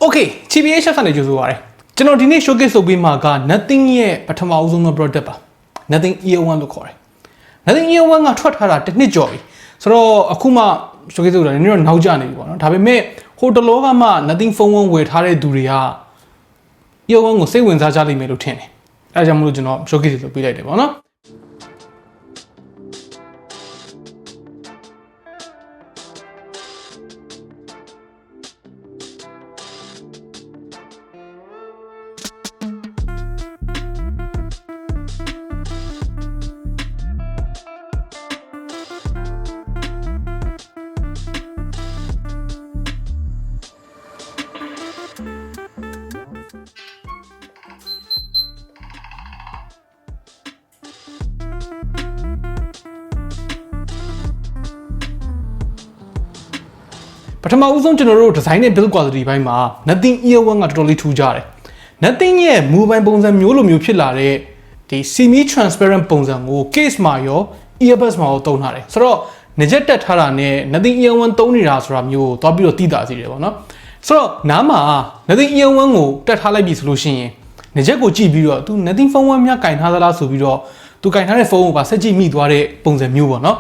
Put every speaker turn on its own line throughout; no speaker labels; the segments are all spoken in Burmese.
Okay, TBH Labs နဲ့ကြိုဆိုပါရစေ။ကျွန်တော်ဒီနေ့ showcase လုပ်ပေးမှာက nothing ရဲ့ပထမအဦးဆုံးသော product ပါ nothing year 1 လို့ခေါ်တယ် nothing year 1ကထွက်ထားတာတစ်နှစ်ကျော်ပြီဆိုတော့အခုမှ showcase လုပ်တာနည်းနည်းတော့နောက်ကျနေပြီပေါ့နော်ဒါပေမဲ့ဟိုတလောကမှ nothing phone 1ဝယ်ထားတဲ့သူတွေက year 1ကိုစိတ်ဝင်စားကြလိမ့်မယ်လို့ထင်တယ်အဲဒါကြောင့်မလို့ကျွန်တော် showcase လုပ်ပေးလိုက်တယ်ပေါ့နော်ပထမဦးဆုံးကျွန်တော်တို့ design နဲ့ build quality ဘိုင်းမှာ nothing year 1ကတော်တော်လေးထူးခြားတယ် nothing ရဲ့ mobile ပုံစံမျိုးလိုမျိုးဖြစ်လာတဲ့ဒီ semi transparent ပုံစံကို case မှာရော earbuds မှာရောသုံးထားတယ်ဆိုတော့ငကြက်တက်ထားတာနဲ့ nothing year 1သုံးနေတာဆိုတာမျိုးကိုသွားပြီးတော့သိတာစီတယ်ပေါ့နော်ဆိုတော့နားမှာ nothing year 1ကိုတက်ထားလိုက်ပြီဆိုလို့ရှိရင်ငကြက်ကိုကြည့်ပြီးတော့ तू nothing phone 1များကင်ထားသလားဆိုပြီးတော့ तू ကင်ထားတဲ့ phone ကိုပါဆက်ကြည့်မိသွားတဲ့ပုံစံမျိုးပေါ့နော်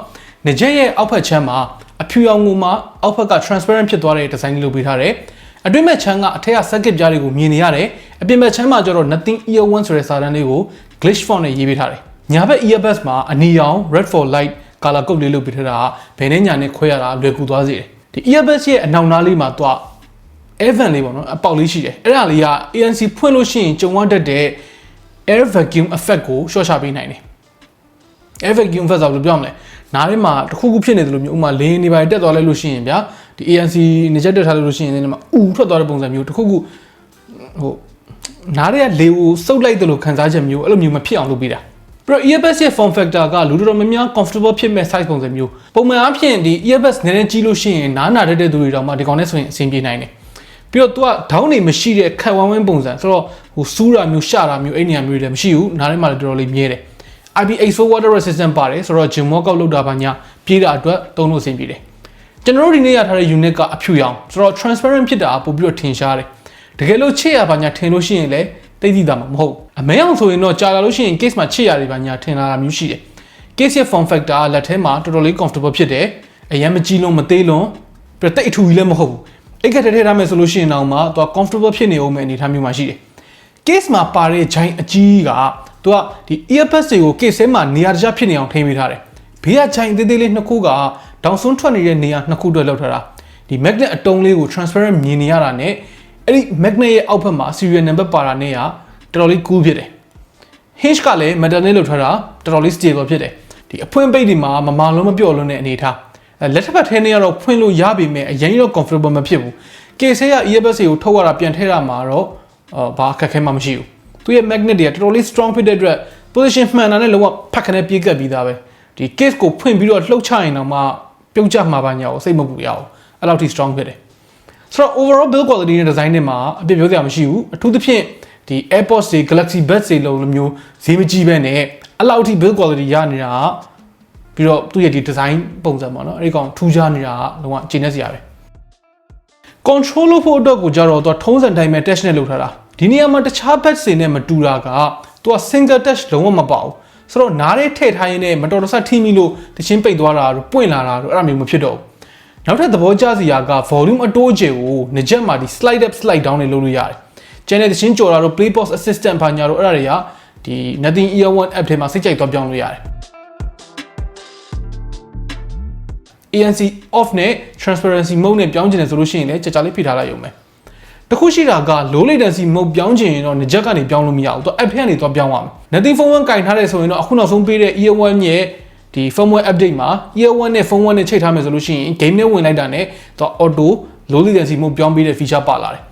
ငကြက်ရဲ့အောက်ဖက်ချမ်းမှာအဖြူရောင်ကိုမှအောက်ဖက်က transparent ဖြစ်သွားတဲ့ design လေးလုပ်ပေးထားတယ်။အတွင်းမဲ့ချမ်းကအထက်က circuit ကြားတွေကိုမြင်နေရတယ်။အပြင်ဘက်ချမ်းမှာကျတော့ nothing year 1ဆိုတဲ့စာတန်းလေးကို glitch font နဲ့ရေးပေးထားတယ်။ညာဘက် earbuds မှာအနီရောင် red for light color code လေးလုပ်ပေးထားတာဘယ်နဲ့ညာနဲ့ခွဲရတာလွယ်ကူသွားစေတယ်။ဒီ earbuds ရဲ့အနောက်နားလေးမှာတော့ air vent လေးပေါ့နော်အပေါက်လေးရှိတယ်။အဲ့ဒါလေးက ANC ဖွင့်လို့ရှိရင်ကြုံရတတ်တဲ့ air vacuum effect ကိုရှော့ချပေးနိုင်တယ်။ air vacuum effect ဆိုတော့ဘယ်လိုပြောမလဲနားထဲမှာတစ်ခုခုဖြစ်နေတယ်လို့မျိုးဥမာလင်းနေပါတက်သွားလိုက်လို့ရှိရင်ဗျာဒီ ANC နေချက်တက်ထားလို့ရှိရင်လည်းဥထွက်သွားတဲ့ပုံစံမျိုးတစ်ခုခုဟိုနားထဲကလေကိုစုပ်လိုက်တယ်လို့ခံစားချက်မျိုးအဲ့လိုမျိုးမဖြစ်အောင်လုပ်ပေးတာပြီးတော့ earbuds ရဲ့ form factor ကလူတော်တော်များများ comfortable ဖြစ်မဲ့ size ပုံစံမျိုးပုံမှန်အားဖြင့်ဒီ earbuds နည်းနည်းကြီးလို့ရှိရင်နားနာတတ်တဲ့သူတွေတောင်မှဒီကောင်နဲ့ဆိုရင်အဆင်ပြေနိုင်တယ်ပြီးတော့ तू ကဒေါင်းနေမရှိတဲ့ခက်ဝမ်းဝမ်းပုံစံဆိုတော့ဟိုစူးတာမျိုးရှတာမျိုးအဲ့နေရာမျိုးတွေလည်းမရှိဘူးနားထဲမှာလည်းတော်တော်လေးမြဲတယ်IPX4 water resistant ပါတယ်ဆိုတော့ gym workout လုပ်တာပါညာပြေးတာအတွက်သုံးလို့အဆင်ပြေတယ်ကျွန်တော်တို့ဒီနေ့ရထားတဲ့ unit ကအဖြူရောင်ဆိုတော့ transparent ဖြစ်တာပို့ပြီးတော့ထင်ရှားတယ်တကယ်လို့ချစ်ရပါညာထင်လို့ရှိရင်လည်းတိတ်တိတာမှာမဟုတ်အမဲအောင်ဆိုရင်တော့ကြာလာလို့ရှိရင် case မှာချစ်ရတယ်ပါညာထင်လာတာမျိုးရှိတယ် case ရဲ့ form factor လက်ထဲမှာတော်တော်လေး comfortable ဖြစ်တယ်အရင်မကြီးလုံးမသေးလုံးပြတိတ်အထူကြီးလည်းမဟုတ်ဘူးအိတ်ကထဲထည့်ထားမယ်ဆိုလို့ရှိရင်တော့မှသူက comfortable ဖြစ်နေအောင်မယ်အနေထားမျိုးမှာရှိတယ် case မှာပါတဲ့ giant အကြီးကသူကဒီ earbuds တွေကို case ထဲမှာနေရာတခြားဖြစ်နေအောင်ထိန်းပေးထားတယ်ဘေးကချိုင်သေးသေးလေးနှစ်ခုကဒေါင်ဆွန်းထွက်နေတဲ့နေရာနှစ်ခုအတွက်လောက်ထားတာဒီ magnet အတုံးလေးကို transparent မြင်နေရတာနဲ့အဲ့ဒီ magnet ရဲ့အောက်ဘက်မှာ serial number ပါတာနဲ့ကတော်တော်လေး cool ဖြစ်တယ် hinge ကလည်း metal နဲ့လုပ်ထားတာတော်တော်လေး stable ဖြစ်တယ်ဒီအဖွင့်ပိတ်ဒီမှာမမာလုံးမပြော့လုံးတဲ့အနေထားလက်ထပ်ဘက်ထဲနဲ့ကတော့ဖွင့်လို့ရပေမဲ့အရင်တော့ comfortable မဖြစ်ဘူး case ရဲ့ earbuds တွေကိုထုတ်ရတာပြန်ထည့်ရမှာတော့ဘာအခက်ခဲမှမရှိဘူးသူရဲ့ magnet တွေကတော်တော်လေး strong ဖြစ်တဲ့အတွက် position မှန်တာနဲ့လုံးဝဖက်ခနဲ့ပြေးကပ်ပြီးသားပဲဒီ case ကိုဖွင့်ပြီးတော့လှုပ်ချရင်တော့မှပြုတ်ကျမှာပါညာကိုစိတ်မပူရအောင်အဲ့လောက်ထိ strong ဖြစ်တယ်ဆိုတော့ overall build quality နဲ့ design နဲ့မှာအပြည့်ပြောစရာမရှိဘူးအထူးသဖြင့်ဒီ AirPods တွေ Galaxy Buds တွေလိုမျိုးဈေးမကြီးပဲနဲ့အဲ့လောက်ထိ build quality ရနေတာပြီးတော့သူ့ရဲ့ဒီ design ပုံစံပေါ့နော်အဲ့ဒီကောင်ထူးခြားနေတာလုံးဝကျဉ်းနေစရာပဲ control လို့ဖို့အတွက်ကိုကြတော့သူထုံးစံတိုင်းပဲ touch နဲ့လုပ်ထားတာဒီနေရာမှာတခြား buds တွေနဲ့မတူတာကသူက single touch လုံးဝမပေါဘူးဆိုတော့နားထဲထည့်ထားရင်းနဲ့မတော်တဆထိမိလို့တချင်းပိတ်သွားတာတို့ပွင့်လာတာတို့အဲ့ဒါမျိုးမဖြစ်တော့ဘူးနောက်ထပ်သဘောကျစရာက volume အတိုးကျယ်ကိုငကြက်မှာဒီ slide up slide down တွေလုပ်လို့ရတယ်ကျန်တဲ့တချင်းကြော်တာတို့ play pause assistant ဘာညာတို့အဲ့ဒါတွေကဒီ nothing ear 1 app ထဲမှာစိတ်ကြိုက်သွားပြောင်းလို့ရတယ် ANC off နဲ့ transparency mode နဲ့ပြောင်းချင်တယ်ဆိုလို့ရှိရင်လည်းကြာကြာလေးဖိထားလိုက်ရုံပဲတခုရှိတာက low latency mode ပြောင်းချင်ရင်တော့ငကြက်ကနေပြောင်းလို့မရဘူးသူ app ထဲကနေသွားပြောင်းရမယ် nothing phone 1ကင်ထားတယ်ဆိုရင်တော့အခုနောက်ဆုံးပေးတဲ့ ear 1ရဲ့ဒီ firmware update မှာ ear 1နဲ့ phone 1နဲ့ချိန်ထားမယ်ဆိုလို့ရှိရင် game နဲ့ဝင်လိုက်တာနဲ့သူ auto low latency mode ပြောင်းပေးတဲ့ feature ပါလာတယ်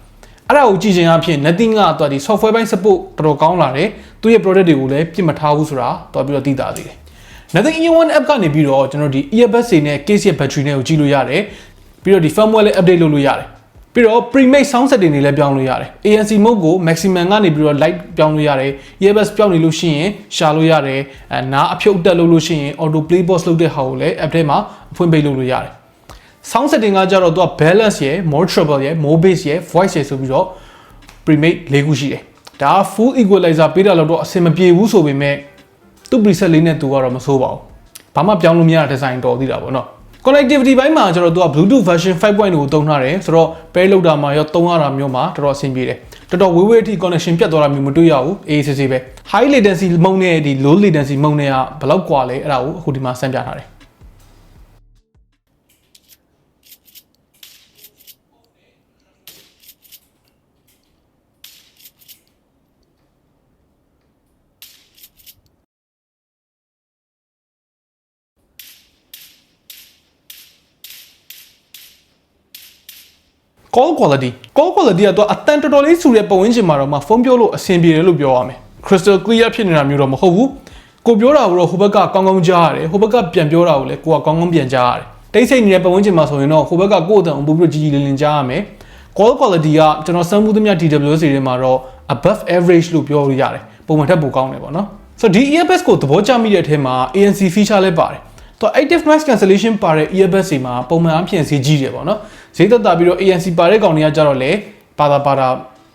အဲ့ဒါကိုကြည့်ခြင်းအပြင် nothing ကသူဒီ software ဘိုင်း support တော်တော်ကောင်းလာတယ်သူရဲ့ product တွေကိုလည်းပြစ်မထားဘူးဆိုတာတော်ပြီးတော့သိတာသေးတယ် nothing ear 1 app ကနေပြီးတော့ကျွန်တော်ဒီ earbuds တွေနဲ့ case ရဲ့ battery နဲ့ကိုကြည့်လို့ရတယ်ပြီးတော့ဒီ firmware လည်း update လုပ်လို့ရတယ်ပြီးတော့ pre-made sound setting တွေလည်းပြောင်းလို့ရတယ် ANC mode ကို maximum ကနေပြီးတော့ light ပြောင်းလို့ရတယ် earbuds ပြောင်းနေလို့ရှိရင်ရှာလို့ရတယ်နားအဖြုတ်တက်လို့ရှိရင် auto play pause လုပ်တဲ့ဟာကိုလည်း app ထဲမှာအဖွင့်ပိတ်လုပ်လို့ရတယ် sound setting ကကြတော့သူက balance ရယ် more treble ရယ် more bass ရယ် voice ရယ်ဆိုပြီးတော့ premade ၄ခုရှိတယ်ဒါ full equalizer ပေးတာတော့အဆင်မပြေဘူးဆိုပေမဲ့သူ preset လေးနဲ့သူကတော့မဆိုးပါဘူးဘာမှပြောင်းလို့မရတဲ့ design တော်သေးတာပေါ့နော် connectivity ဘိုင်းမှာကျတော့သူက Bluetooth version 5.0 ကိုသုံးထားတယ်ဆိုတော့ pair လောက်တာမှာရောသုံးရတာမျိုးမှာတော်တော်အဆင်ပြေတယ်တော်တော်ဝေးဝေးအထိ connection ပြတ်သွားတာမျိုးမတွေ့ရဘူးအေးဆေးဆေးပဲ high latency မုံနဲ့ဒီ low latency မုံနဲ့ကဘယ်လောက်ကွာလဲအဲ့ဒါကိုအခုဒီမှာစမ်းပြထားတယ်call quality ကတော့အတန်တော်တော်လေးဆူတဲ့ပတ်ဝန်းကျင်မှာတော့မှဖုန်းပြောလို့အဆင်ပြေတယ်လို့ပြောရမယ် crystal clear ဖြစ်နေတာမျိုးတော့မဟုတ်ဘူးကိုပြောတာကိုတော့ဟိုဘက်ကကောင်းကောင်းကြားရတယ်ဟိုဘက်ကပြန်ပြောတာကိုလည်းကိုကကောင်းကောင်းပြန်ကြားရတယ်တိတ်ဆိတ်နေတဲ့ပတ်ဝန်းကျင်မှာဆိုရင်တော့ဟိုဘက်ကကိုယ့်အတန်အပူပြီးကြီးကြီးလင်းလင်းကြားရမယ် call quality ကကျွန်တော်စမ်းမှုသမျှ TWS တွေမှာတော့ above average လို့ပြောလို့ရတယ်ပုံမှန်ထက်ပိုကောင်းတယ်ပေါ့နော်ဆိုတော့ဒီ earbuds ကိုသဘောကျမိတဲ့အထက်မှာ ANC feature လည်းပါတယ်တော့ active noise cancellation ပါတဲ့ earbuds တွေမှာပုံမှန်အဖြစ်ဈေးကြီးတယ်ပေါ့နော်ဈေးသက်သာပြီးတော့ ANC ပါတဲ့ကောင်တွေကကြတော့လေပါတာ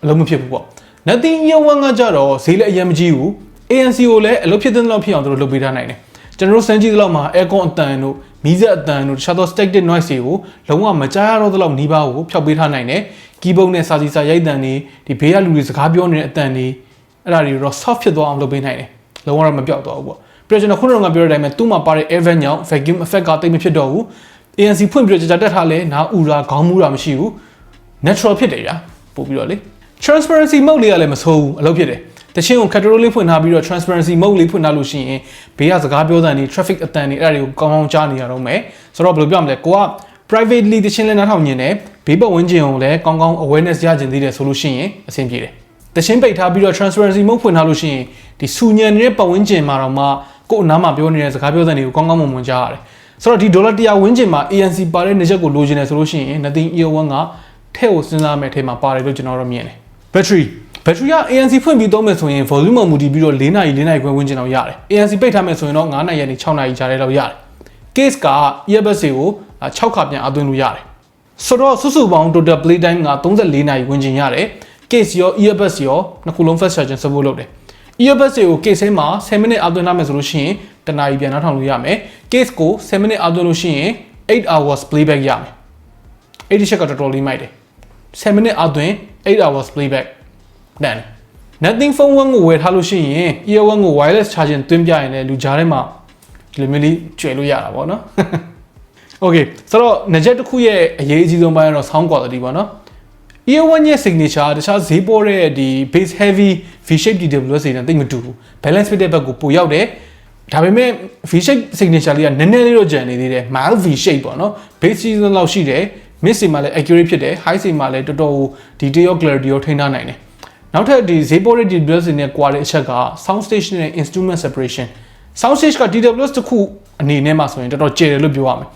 အလုံးမဖြစ်ဘူးပေါ့ Nothing Ear 1ကကြတော့ဈေးလည်းအရင်မကြီးဘူး ANC ကိုလည်းအလုပ်ဖြစ်တဲ့လောက်ဖြစ်အောင်တို့လုပ်ပေးထားနိုင်တယ်ကျွန်တော်တို့စမ်းကြည့်တဲ့လောက်မှာ aircon အတန်တို့မီးစက်အတန်တို့တခြားသော static noise တွေကိုလုံးဝမကြားရတော့တဲ့လောက်နှီးပါးကိုဖျောက်ပေးထားနိုင်တယ် keyboard နဲ့စာစီစာရိုက်တန်တွေဒီဘေးကလူတွေစကားပြောနေတဲ့အတန်တွေအဲ့ဒါတွေတော့ soft ဖြစ်သွားအောင်လုပ်ပေးနိုင်တယ်လုံးဝတော့မပြောက်သွားဘူးပေါ့ပြီးတော့ကျွန်တော်ခုနကပြောတဲ့အတိုင်းပဲသူ့မှာပါတဲ့ air vent ကြောင့် vacuum effect ကတိတ်မဖြစ်တော့ဘူး ANC ဖွင့်ပြီးတော့ကြာတက်ထားလဲနားဥတာခေါင်းမူတာမရှိဘူး natural ဖြစ်တယ်ဗျာပို့ပြီးတော့လေ transparency mode လေးကလည်းမဆိုးဘူးအလုပ်ဖြစ်တယ်တချင်းကို category လေးဖွင့်ထားပြီးတော့ transparency mode လေးဖွင့်ထားလို့ရှိရင်ဘေးကစကားပြောတဲ့နေ traffic အတန်တွေအဲ့ဒါတွေကိုကောင်းကောင်းကြားနေရတော့မယ်ဆိုတော့ဘယ်လိုပြောမလဲကိုက privately တချင်းလဲနားထောင်နေတယ်ဘေးပတ်ဝန်းကျင်ကိုလည်းကောင်းကောင်း awareness ရကျင်သေးတယ်ဆိုလို့ရှိရင်အဆင်ပြေတယ်တချင်းပိတ်ထားပြီးတော့ transparency mode ဖွင့်ထားလို့ရှိရင်ဒီစူညံနေတဲ့ပတ်ဝန်းကျင်မှာတော့မှကို့အနားမှာပြောနေတဲ့စကားပြောတဲ့နေကိုကောင်းကောင်းမွန်မွန်ကြားရတယ်ဆိုတော့ဒီဒေါ်လာ100ဝန်းကျင်မှာ ANC ပါတဲ့နေချက်ကိုလိုချင်တယ်ဆိုလို့ရှိရင် Nothing Ear 1ကထဲ့ကိုစဉ်းစားမယ်ထဲမှာပါတယ်လို့ကျွန်တော်တို့မြင်တယ် battery က ANC ဖွင့်ပြီးသုံးမယ်ဆိုရင် volume မှာမူတည်ပြီးတော့4နာရီခွဲဝန်းကျင်လောက်ရတယ် ANC ပိတ်ထားမယ်ဆိုရင်တော့9နာရီကနေ6နာရီကြားထဲလောက်ရတယ် case က earbuds တွေကို6ခါပြန်အသွင်းလို့ရတယ်ဆိုတော့စုစုပေါင်း total play time က34နာရီဝန်းကျင်ရတယ် case ရော earbuds ရောနှစ်ခုလုံး fast charging support လုပ်တယ် earbuds တွေကို case မှာ10မိနစ်အသွင်းထားမယ်ဆိုလို့ရှိရင်တနာရီပြန်နှောက်ထောင်လို့ရမယ် case ကို10မိနစ်အသွင်းလို့ရှိရင်8 hours playback ရမယ်အဲ့ဒီချက်ကတော်တော်လေးမိုက်တယ်10မိနစ်အသွင်း8 hours playback done Nothing phone 1ကိုဝယ်ထားလို့ရှိရင် ear 1ကို wireless charging သွင်းပြရင်လည်းလူကြားထဲမှာဒီလိုမျိုးလေးကျွယ်လို့ရတာပေါ့နော် Okay ဆိုတော့ငကြက်တစ်ခုရဲ့အရေးအကြီးဆုံးပိုင်းကတော့ sound quality ပေါ့နော် ear 1ရဲ့ signature တခြားဈေးပေါ်တဲ့ဒီ bass heavy V shape TWS တွေနဲ့တိတ်မတူဘူး balance ဖြစ်တဲ့ဘက်ကိုပိုရောက်တယ်ဒါပေမဲ့ V shape signature လေးကနည်းနည်းလေးတော့ကျန်နေသေးတယ် mild V shape ပေါ့နော် bass season လောက်ရှိတယ် mid စီမှာလည်း accurate ဖြစ်တယ် high စီမှာလည်းတော်တော် detail clarity ကိုထိန်းထားနိုင်တယ်နောက်ထပ်ဒီဈေးပေါ်တဲ့ TWS တွေနဲ့ကွာတဲ့အချက်က sound stage နဲ့ instrument separation sound stage က TWS တစ်ခုအနေနဲ့မှာဆိုရင်တော်တော်ကျယ်တယ်လို့ပြောရမယ်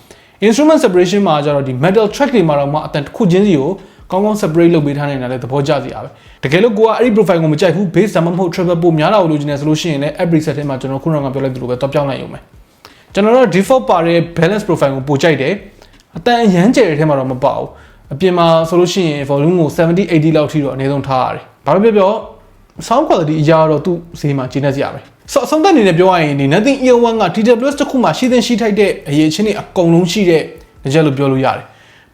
instrument separation မှာကျတော့ဒီ metal track တွေမှာတော့မှအတန်တစ်ခုချင်းစီကိုကောင်းကောင်း separate လုပ်ပေးထားနိုင်တာလည်းသဘောကျစရာပဲတကယ်လို့ကိုကအဲ့ဒီ profile ကိုမကြိုက်ဘူး bass ဒါမှမဟုတ် treble ပိုများတာကိုလိုချင်တယ်ဆိုလို့ရှိရင်လည်း app preset ထဲမှာကျွန်တော်ခုနကပြောလိုက်သလိုပဲတော့ပြောင်းလိုက်ရုံပဲကျွန်တော်တို့ default ပါတဲ့ balance profile ကိုပိုကြိုက်တယ်အတန်အရန်ကျယ်တဲ့ထဲမှာတော့မပါဘူးအပြင်မှာဆိုလို့ရှိရင် volume ကို70 80လောက်ထိတော့အနည်းဆုံးထားရတယ်ဘာလို့ပြော sound quality အရာတော့သူ့ဈေးမှာကျင်းနေစရာပဲဆိုအဆုံးသတ်အနေနဲ့ပြောရရင်ဒီ Nothing Ear 1က TWS တစ်ခုမှာရှိတဲ့ရှိထိုက်တဲ့အရေးချင်းတွေအကုန်လုံးရှိတဲ့ကြက်လို့ပြောလို့ရတယ်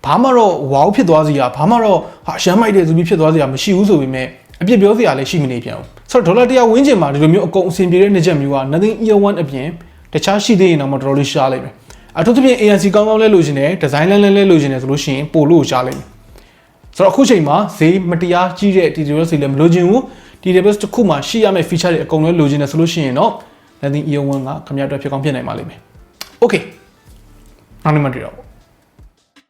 ဘာမှတော့ wow ဖြစ်သွားစရာဘာမှတော့ဟာရှမ်းမိုက်တဲ့သူပြီးဖြစ်သွားစရာမရှိဘူးဆိုပေမဲ့အပြစ်ပြောစရာလည်းရှိမနေပြန်ဘူးဆိုတော့ဒေါ်လာ100ဝန်းကျင်မှာဒီလိုမျိုးအကုန်အဆင်ပြေတဲ့ကြက်မျိုးက Nothing Ear 1အပြင်တခြားရှိသေးရင်တော့တော်တော်လေးရှားလိုက်မယ်အထူးသဖြင့် ANC ကောင်းကောင်းလဲလိုချင်တယ်ဒီဇိုင်းလဲလိုချင်တယ်ဆိုလို့ရှိရင်ပို့လို့ရှားလိုက်မယ်ဆိုတော့အခုချိန်မှာဈေးမတရားကြီးတဲ့ TWS တွေလည်းမလိုချင်ဘူး TWS တစ်ခုမှာရှိရမယ့် feature တွေအကုန်လုံးလိုချင်တယ်ဆိုလို့ရှိရင်တော့ Nothing Ear 1ကခင်ဗျားတို့ဖြစ်ကောင်းဖြစ်နိုင်ပါလိမ့်မယ် Okay နောက်နေ့မှတွေ့တော့